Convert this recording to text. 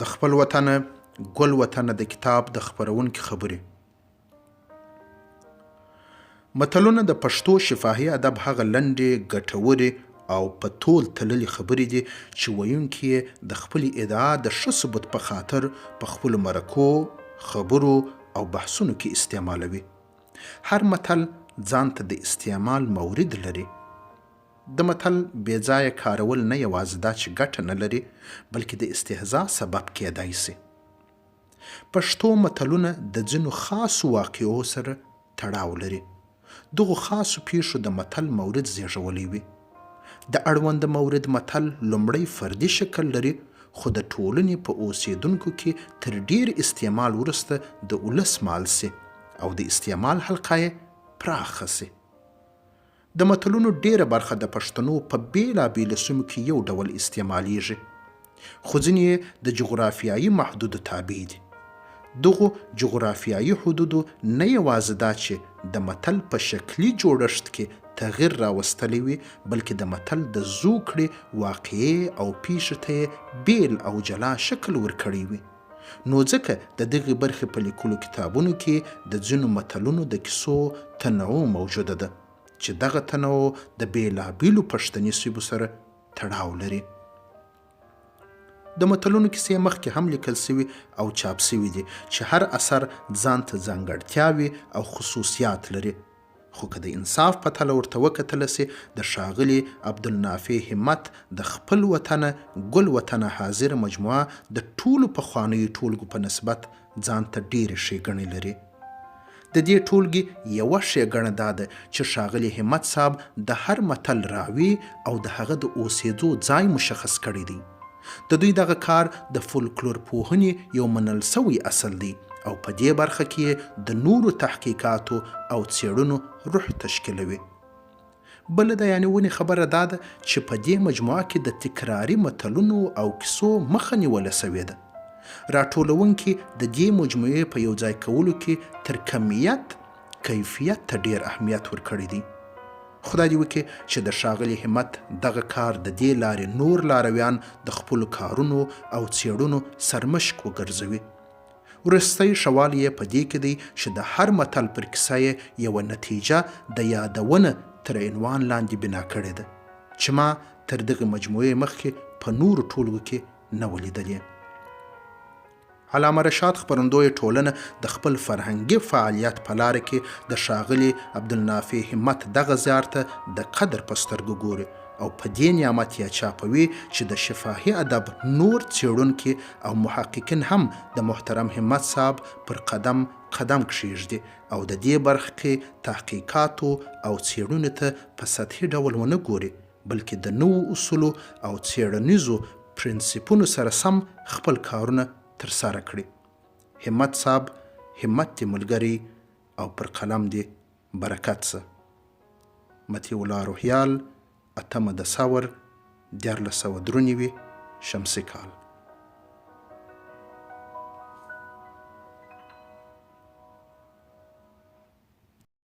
د خپل وطن ګل وطن د کتاب د خپرونکي خبرې. متلونه د پښتو شفاهي ادب هغه لنډې، ګټورې او په تول تللې خبرې دي چې ویونکي یې د خپلې ادعا د ښه ثبوت په خاطر په خپلو مرکو، خبرو او بحثونو کې استعمالوي. هر متل ځان ته د استعمال مورد لري. د متل بې ځایه کارول نه یوازې دا چې ګټه نه لري، بلکې د استهزا سبب کیدای سي. پښتو متلونه د ځینو خاصو واقعو سره تړاو لري. دغو خاصو پیښو د متل مورد زیږولی وي. د اړوند مورد متل لومړی فردي شکل لري، خو د ټولنې په اوسیدونکو کې تر ډیر استعمال وروسته د ولس مال سي او د استعمال حلقه یې پراخه سي. د متلونو ډیره برخه د پښتنو په بیلابیلو سیمو کې یو ډول استعمالیږي، خو ځینې د جغرافیایي محدودو تابع دي. دغو جغرافیایي حدودو نه یوازې دا چې د متل په شکلي جوړښت کې تغییر راوستلی وي، بلکې د متل د زوکړې واقعې او پیښې ته یې بیل او جلا شکل ورکړی وي. نو ځکه د دغې برخې په لیکلو کتابونو کې د ځینو متلونو د کیسو تنوع موجوده ده، چې دغه تنوع د بیلابیلو پښتني سیمو سره تړاو لري. د متلونو کیسې مخکې هم لیکل سوي او چاپ سوي دي چې هر اثر ځان ته ځانګړتیاوې او خصوصیات لري. خو که د انصاف په تله ورته وکتله سي، د ښاغلي عبدالنافع همت د خپل وطن ګل وطن حاضر مجموعه د ټولو پخوانیو ټولګو په نسبت ځان ته ډیرې ښېګڼې لري. د دې ټولګې یوه ښېګڼه دا ده چې ښاغلي همت صاحب د هر متل راوي او د هغه د اوسېدو ځای مشخص کړی دی. د دوی دغه کار د فولکلور پوهنې یو منل سوی اصل دی او په دې برخه کې د نورو تحقیقاتو او څېړنو روح تشکیلوي. بله د یعنې خبره دا ده چې په دې مجموعه کې د تکراري متلونو او کیسو مخه نیوله سوې ده. راټولونکي د دې مجموعې په یو ځای کولو کې تر کمیت کیفیت ته ډیر اهمیت ورکړی دی. خدای دې وکړي چې د ښاغلي همت دغه کار د دې لارې نور لارویان د خپلو کارونو او څېړنو سرمشق وګرځوي. وروستی شوال یې په دې کې دی چې د هر متل پر کیسه یې یوه نتیجه د یادونه تر عنوان لاندې بنا کړې ده، چې ما تر دغه مجموعې مخکې په نورو ټولګو کې نه ولیدلې. علامه رشاد خپرندوی ټولنه د خپل فرهنګي فعالیت په لاره کې د ښاغلي عبدالنافع همت دغه زیار ته د قدر په سترګو ګوري او په دې نعمت یې چاپوي چې د شفاهي ادب نور څېړونکي او محققین هم د محترم همت صاحب پر قدم قدم کښېږدي او د دې برخې کې تحقیقاتو او څېړنو ته په سطحي ډول ونه ګوري، بلکې د نوو اصولو او څېړنیزو پرنسیپونو سره سم خپل کارونه ترسره کړي. همت صاحب همت دې ملګری او پر قلم دې برکت سه. مطیع الله روهیال 8 د ثور 1493 شمسي کال.